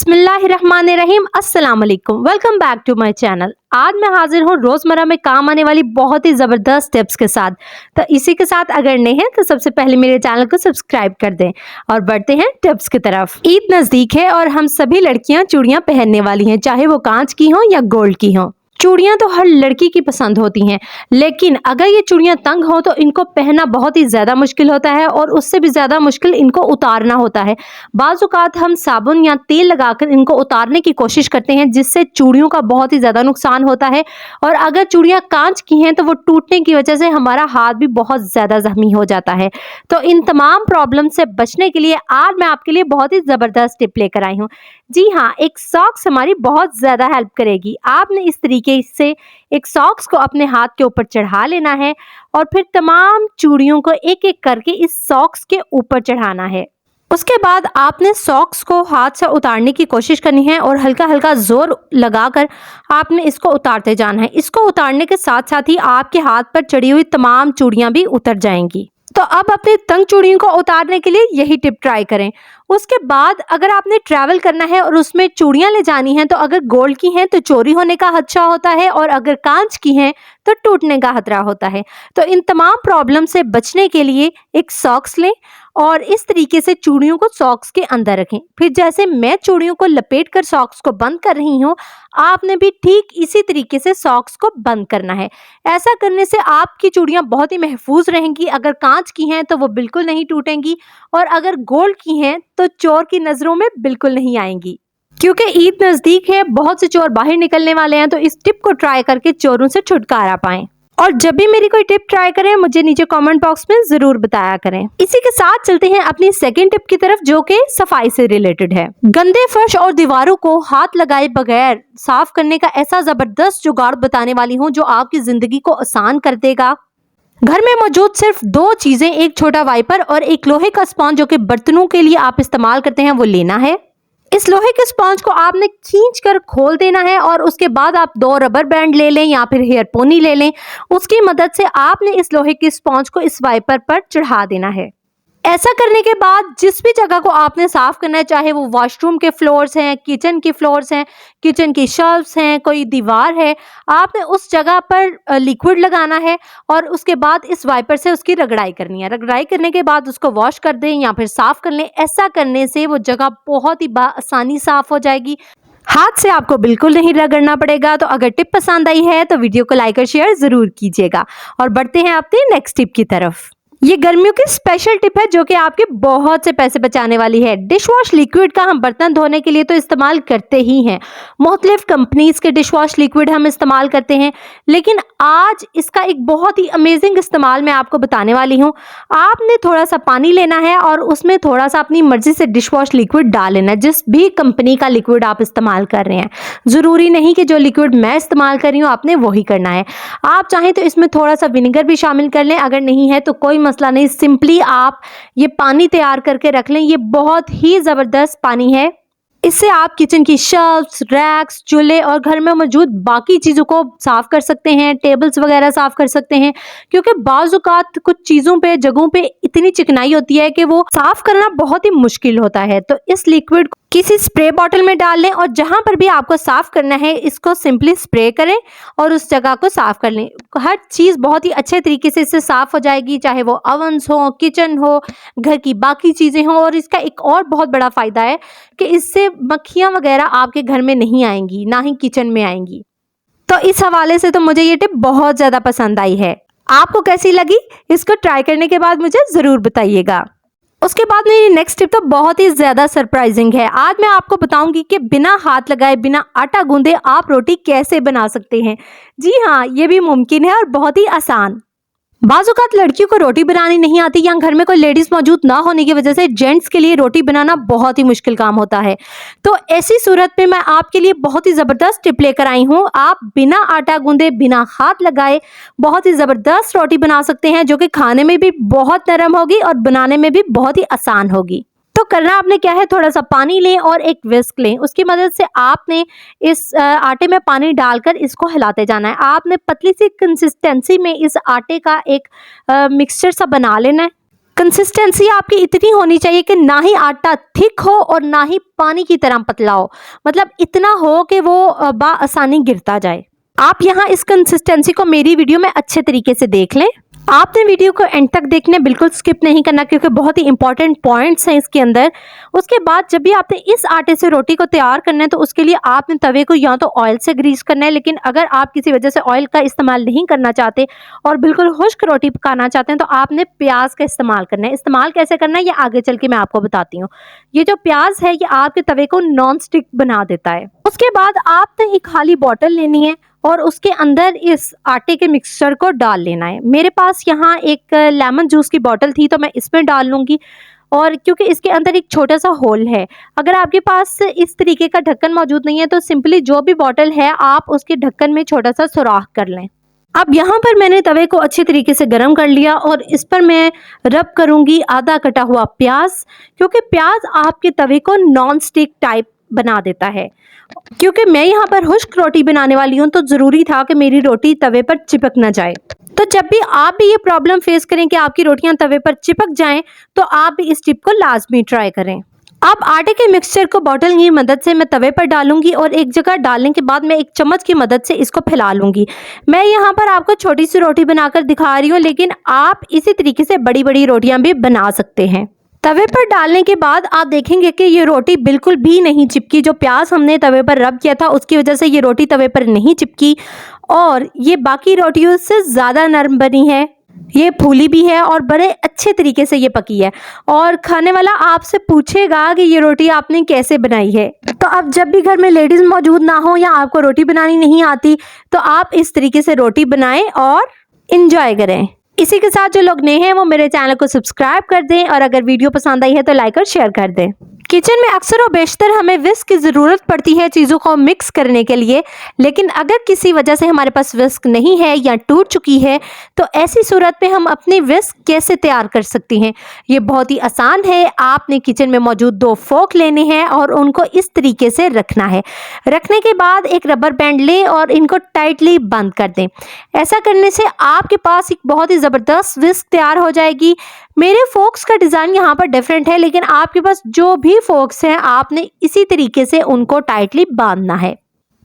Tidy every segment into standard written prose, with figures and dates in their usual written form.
बिस्मिल्लाहिर्रहमानिर्रहीम। अस्सलाम वालेकुम, welcome back to my channel. आज मैं हाजिर हूँ रोज़मर्रा में काम आने वाली बहुत ही ज़बरदस्त टिप्स के साथ। तो इसी के साथ अगर नए हैं तो सबसे पहले मेरे चैनल को सब्सक्राइब कर दें और बढ़ते हैं टिप्स की तरफ। ईद नज़दीक है और हम सभी लड़कियां चूड़ियां पहनने वाली हैं, चाहे वो कांच की हों या गोल्ड की हों। चूड़ियां तो हर लड़की की पसंद होती हैं, लेकिन अगर ये चूड़ियां तंग हो तो इनको पहनना बहुत ही ज़्यादा मुश्किल होता है और उससे भी ज़्यादा मुश्किल इनको उतारना होता है। बाज़ औक़ात हम साबुन या तेल लगाकर इनको उतारने की कोशिश करते हैं, जिससे चूड़ियों का बहुत ही ज़्यादा नुकसान होता है। और अगर चूड़ियां कांच की हैं तो वो टूटने की वजह से हमारा हाथ भी बहुत ज़्यादा ज़ख्मी हो जाता है। तो इन तमाम प्रॉब्लम से बचने के लिए आज मैं आपके लिए बहुत ही ज़बरदस्त टिप लेकर आई हूँ। जी हाँ, एक सॉक्स हमारी बहुत ज़्यादा हेल्प करेगी। आपने इस तरीके से एक सॉक्स को अपने हाथ के ऊपर चढ़ा लेना है और फिर तमाम चूड़ियों को एक एक करके इस सॉक्स के ऊपर चढ़ाना है। उसके बाद आपने सॉक्स को हाथ से उतारने की कोशिश करनी है और हल्का हल्का जोर लगाकर आपने इसको उतारते जाना है। इसको उतारने के साथ साथ ही आपके हाथ पर चढ़ी हुई तमाम चूड़ियां भी उतर जाएंगी। तो अब अपनी तंग चूड़ियों को उतारने के लिए यही टिप ट्राई करें। उसके बाद अगर आपने ट्रैवल करना है और उसमें चूड़ियां ले जानी हैं, तो अगर गोल्ड की हैं तो चोरी होने का खदशा होता है और अगर कांच की हैं तो टूटने का खतरा होता है। तो इन तमाम प्रॉब्लम से बचने के लिए एक सॉक्स लें और इस तरीके से चूड़ियों को सॉक्स के अंदर रखें। फिर जैसे मैं चूड़ियों को लपेट कर सॉक्स को बंद कर रही हूँ, आपने भी ठीक इसी तरीके से सॉक्स को बंद करना है। ऐसा करने से आपकी चूड़ियां बहुत ही महफूज रहेंगी। अगर कांच की हैं तो वो बिल्कुल नहीं टूटेंगी और अगर गोल्ड की हैं तो चोर की नजरों में बिल्कुल नहीं आएंगी। क्योंकि ईद नजदीक है, बहुत से चोर बाहर निकलने वाले हैं, तो इस टिप को ट्राई करके चोरों से छुटकारा पाएं। और जब भी मेरी कोई टिप ट्राई करें मुझे नीचे कमेंट बॉक्स में जरूर बताया करें। इसी के साथ चलते हैं अपनी सेकंड टिप की तरफ, जो कि सफाई से रिलेटेड है। गंदे फर्श और दीवारों को हाथ लगाए बगैर साफ करने का ऐसा जबरदस्त जुगाड़ बताने वाली हूँ जो आपकी जिंदगी को आसान कर देगा। घर में मौजूद सिर्फ दो चीजें, एक छोटा वाइपर और एक लोहे का स्पॉन्ज जो कि बर्तनों के लिए आप इस्तेमाल करते हैं, वो लेना है। इस लोहे के स्पॉन्ज को आपने खींच कर खोल देना है और उसके बाद आप दो रबर बैंड ले लें या फिर हेयर पोनी ले लें। उसकी मदद से आपने इस लोहे के स्पॉन्ज को इस वाइपर पर चढ़ा देना है। ऐसा करने के बाद जिस भी जगह को आपने साफ करना है, चाहे वो वॉशरूम के फ्लोर्स हैं, किचन की फ्लोर्स हैं, किचन की शेल्फ्स हैं, कोई दीवार है, आपने उस जगह पर लिक्विड लगाना है और उसके बाद इस वाइपर से उसकी रगड़ाई करनी है। रगड़ाई करने के बाद उसको वॉश कर दें या फिर साफ कर लें। ऐसा करने से वो जगह बहुत ही आसानी साफ हो जाएगी। हाथ से आपको बिल्कुल नहीं रगड़ना पड़ेगा। तो अगर टिप पसंद आई है तो वीडियो को लाइक और शेयर जरूर कीजिएगा और बढ़ते हैं अपनी नेक्स्ट टिप की तरफ। ये गर्मियों की स्पेशल टिप है जो कि आपके बहुत से पैसे बचाने वाली है। डिश वॉश लिक्विड का हम बर्तन धोने के लिए तो इस्तेमाल करते ही हैं। मुख्तलिफ कंपनीज के डिश वॉश लिक्विड हम इस्तेमाल करते हैं, लेकिन आज इसका एक बहुत ही अमेजिंग इस्तेमाल मैं आपको बताने वाली हूँ। आपने थोड़ा सा पानी लेना है और उसमें थोड़ा सा अपनी मर्जी से डिश वॉश लिक्विड डाल लेना है, जिस भी कंपनी का लिक्विड आप इस्तेमाल कर रहे हैं। ज़रूरी नहीं कि जो लिक्विड मैं इस्तेमाल कर रही हूँ आपने वही करना है। आप चाहें तो इसमें थोड़ा सा विनेगर भी शामिल कर लें, अगर नहीं है तो कोई मसला नहीं। सिंपली आप ये पानी तैयार करके रख लें। ये बहुत ही ज़बरदस्त पानी है। इससे आप किचन की शेल्फ्स, रैक्स, चूल्हे और घर में मौजूद बाकी चीज़ों को साफ़ कर सकते हैं। टेबल्स वगैरह साफ़ कर सकते हैं, क्योंकि बाज़ औक़ात कुछ चीज़ों पे, जगहों पे इतनी चिकनाई होती है कि वो साफ़ करना बहुत ही मुश्किल होता है। तो इस लिक्विड किसी स्प्रे बॉटल में डाल लें और जहां पर भी आपको साफ़ करना है इसको सिंपली स्प्रे करें और उस जगह को साफ़ कर लें। हर चीज़ बहुत ही अच्छे तरीके से इससे साफ़ हो जाएगी, चाहे वो ओवन्स हो, किचन हो, घर की बाकी चीज़ें हों। और इसका एक और बहुत बड़ा फ़ायदा है कि इससे मक्खियाँ वगैरह आपके घर में नहीं आएंगी, ना ही किचन में आएंगी। तो इस हवाले से तो मुझे ये टिप बहुत ज़्यादा पसंद आई है। आपको कैसी लगी? इसको ट्राई करने के बाद मुझे ज़रूर बताइएगा। उसके बाद मेरी नेक्स्ट टिप तो बहुत ही ज़्यादा सरप्राइजिंग है। आज मैं आपको बताऊंगी कि बिना हाथ लगाए, बिना आटा गूंदे आप रोटी कैसे बना सकते हैं। जी हाँ, ये भी मुमकिन है और बहुत ही आसान। बाज़ औक़ात लड़कियों को रोटी बनानी नहीं आती या घर में कोई लेडीज़ मौजूद ना होने की वजह से जेंट्स के लिए रोटी बनाना बहुत ही मुश्किल काम होता है। तो ऐसी सूरत में मैं आपके लिए बहुत ही ज़बरदस्त टिप लेकर आई हूँ। आप बिना आटा गूंदे, बिना हाथ लगाए बहुत ही ज़बरदस्त रोटी बना सकते हैं, जो कि खाने में भी बहुत नरम होगी और बनाने में भी बहुत ही आसान होगी। तो करना आपने क्या है, थोड़ा सा पानी लें और एक विस्क लें। उसकी मदद से आपने इस आटे में पानी डालकर इसको हिलाते जाना है। आपने पतली सी कंसिस्टेंसी में इस आटे का एक मिक्सचर सा बना लेना है। कंसिस्टेंसी आपकी इतनी होनी चाहिए कि ना ही आटा थिक हो और ना ही पानी की तरह पतला हो, मतलब इतना हो कि वो आसानी गिरता जाए। आप यहाँ इस कंसिस्टेंसी को मेरी वीडियो में अच्छे तरीके से देख लें। आपने वीडियो को एंड तक देखने, बिल्कुल स्किप नहीं करना क्योंकि बहुत ही इंपॉर्टेंट पॉइंट्स हैं इसके अंदर। उसके बाद जब भी आपने इस आटे से रोटी को तैयार करना है तो उसके लिए आपने तवे को या तो ऑयल से ग्रीस करना है, लेकिन अगर आप किसी वजह से ऑयल का इस्तेमाल नहीं करना चाहते और बिल्कुल खुश्क रोटी पकाना चाहते हैं तो आपने प्याज का इस्तेमाल करना है। इस्तेमाल कैसे करना है ये आगे चल के मैं आपको बताती हूँ। ये जो प्याज है ये आपके तवे को नॉन स्टिक बना देता है। उसके बाद आपने एक खाली बॉटल लेनी है और उसके अंदर इस आटे के मिक्सचर को डाल लेना है। मेरे पास यहाँ एक लेमन जूस की बॉटल थी तो मैं इसमें डाल लूँगी, और क्योंकि इसके अंदर एक छोटा सा होल है, अगर आपके पास इस तरीके का ढक्कन मौजूद नहीं है तो सिंपली जो भी बॉटल है आप उसके ढक्कन में छोटा सा सुराख कर लें। अब यहाँ पर मैंने तवे को अच्छे तरीके से गर्म कर लिया और इस पर मैं रब करूँगी आधा कटा हुआ प्याज, क्योंकि प्याज आपके तवे को नॉन स्टिक टाइप बना देता है। क्योंकि मैं यहाँ पर खुश्क रोटी बनाने वाली हूँ तो ज़रूरी था कि मेरी रोटी तवे पर चिपक ना जाए। तो जब भी आप भी ये प्रॉब्लम फेस करें कि आपकी रोटियां तवे पर चिपक जाएं तो आप भी इस टिप को लाजमी ट्राई करें। अब आटे के मिक्सचर को बॉटल की मदद से मैं तवे पर डालूंगी और एक जगह डालने के बाद मैं एक चम्मच की मदद से इसको फैला लूंगी। मैं यहाँ पर आपको छोटी सी रोटी बनाकर दिखा रही हूँ, लेकिन आप इसी तरीके से बड़ी बड़ी रोटियां भी बना सकते हैं। तवे पर डालने के बाद आप देखेंगे कि ये रोटी बिल्कुल भी नहीं चिपकी। जो प्याज हमने तवे पर रब किया था उसकी वजह से ये रोटी तवे पर नहीं चिपकी और ये बाकी रोटियों से ज़्यादा नरम बनी है, ये फूली भी है और बड़े अच्छे तरीके से ये पकी है। और खाने वाला आपसे पूछेगा कि ये रोटी आपने कैसे बनाई है। तो अब जब भी घर में लेडीज़ मौजूद ना हो या आपको रोटी बनानी नहीं आती तो आप इस तरीके से रोटी बनाएं और इंजॉय करें। इसी के साथ जो लोग नए हैं वो मेरे चैनल को सब्सक्राइब कर दें और अगर वीडियो पसंद आई है तो लाइक और शेयर कर दें। किचन में अक्सर और बेशतर हमें विस्क की ज़रूरत पड़ती है चीज़ों को मिक्स करने के लिए, लेकिन अगर किसी वजह से हमारे पास विस्क नहीं है या टूट चुकी है तो ऐसी सूरत में हम अपनी विस्क कैसे तैयार कर सकती हैं। ये बहुत ही आसान है। आपने किचन में मौजूद 2 फोक लेने हैं और उनको इस तरीके से रखना है। रखने के बाद एक रबर बैंड लें और इनको टाइटली बंद कर दें। ऐसा करने से आपके पास एक बहुत ही ज़बरदस्त विस्क तैयार हो जाएगी। मेरे फोक्स का डिज़ाइन यहाँ पर डिफरेंट है, लेकिन आपके पास जो भी फोक्स हैं आपने इसी तरीके से उनको टाइटली बांधना है।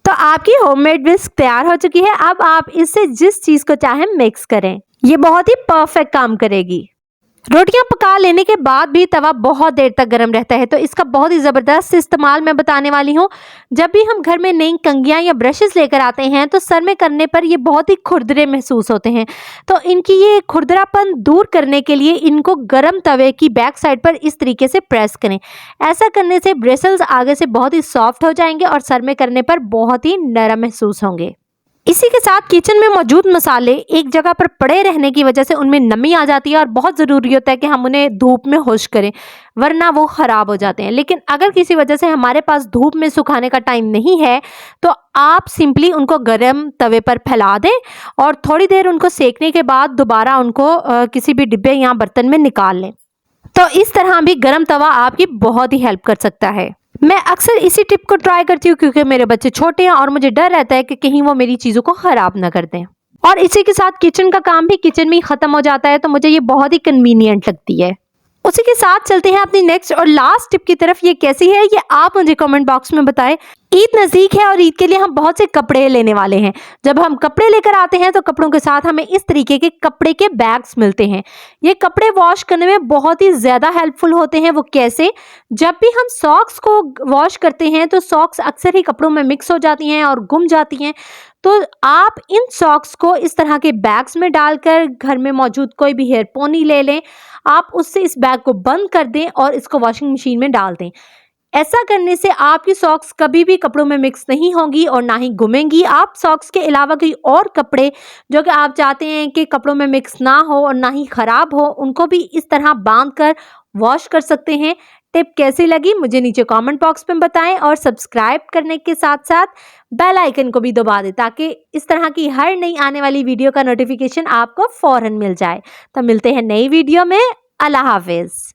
तो आपकी होममेड विस्क तैयार हो चुकी है। अब आप इससे जिस चीज़ को चाहें मिक्स करें, ये बहुत ही परफेक्ट काम करेगी। रोटियां पका लेने के बाद भी तवा बहुत देर तक गर्म रहता है, तो इसका बहुत ही ज़बरदस्त इस्तेमाल मैं बताने वाली हूँ। जब भी हम घर में नई कंघियाँ या ब्रशेस लेकर आते हैं तो सर में करने पर ये बहुत ही खुरदरे महसूस होते हैं, तो इनकी ये खुरदरापन दूर करने के लिए इनको गर्म तवे की बैक साइड पर इस तरीके से प्रेस करें। ऐसा करने से ब्रिसल्स आगे से बहुत ही सॉफ्ट हो जाएंगे और सर में करने पर बहुत ही नरम महसूस होंगे। इसी के साथ किचन में मौजूद मसाले एक जगह पर पड़े रहने की वजह से उनमें नमी आ जाती है और बहुत ज़रूरी होता है कि हम उन्हें धूप में खुश्क करें, वरना वो ख़राब हो जाते हैं। लेकिन अगर किसी वजह से हमारे पास धूप में सुखाने का टाइम नहीं है तो आप सिंपली उनको गर्म तवे पर फैला दें और थोड़ी देर उनको सेकने के बाद दोबारा उनको किसी भी डिब्बे या बर्तन में निकाल लें। तो इस तरह भी गर्म तवा आपकी बहुत ही हेल्प कर सकता है। मैं अक्सर इसी टिप को ट्राई करती हूँ क्योंकि मेरे बच्चे छोटे हैं और मुझे डर रहता है कि कहीं वो मेरी चीज़ों को ख़राब ना कर दें। और इसी के साथ किचन का काम भी किचन में ही ख़त्म हो जाता है, तो मुझे ये बहुत ही कन्वीनियंट लगती है। उसी के साथ चलते हैं अपनी नेक्स्ट और लास्ट टिप की तरफ। ये कैसी है ये आप मुझे कमेंट बॉक्स में बताएं। ईद नज़दीक है और ईद के लिए हम बहुत से कपड़े लेने वाले हैं। जब हम कपड़े लेकर आते हैं तो कपड़ों के साथ हमें इस तरीके के कपड़े के बैग्स मिलते हैं। ये कपड़े वॉश करने में बहुत ही ज़्यादा हेल्पफुल होते हैं। वो कैसे? जब भी हम सॉक्स को वॉश करते हैं तो सॉक्स अक्सर ही कपड़ों में मिक्स हो जाती हैं और गुम जाती हैं, तो आप इन सॉक्स को इस तरह के बैग्स में डालकर घर में मौजूद कोई भी हेयर पोनी ले लें, आप उससे इस बैग को बंद कर दें और इसको वॉशिंग मशीन में डाल दें। ऐसा करने से आपकी सॉक्स कभी भी कपड़ों में मिक्स नहीं होंगी और ना ही गुमेंगी। आप सॉक्स के अलावा कोई और कपड़े जो कि आप चाहते हैं कि कपड़ों में मिक्स ना हो और ना ही ख़राब हो, उनको भी इस तरह बांध कर वॉश कर सकते हैं। टिप कैसी लगी मुझे नीचे कमेंट बॉक्स में बताएं और सब्सक्राइब करने के साथ साथ बेल आइकन को भी दबा दें ताकि इस तरह की हर नई आने वाली वीडियो का नोटिफिकेशन आपको फ़ौरन मिल जाए। तो मिलते हैं नई वीडियो में। अल्लाह हाफिज़।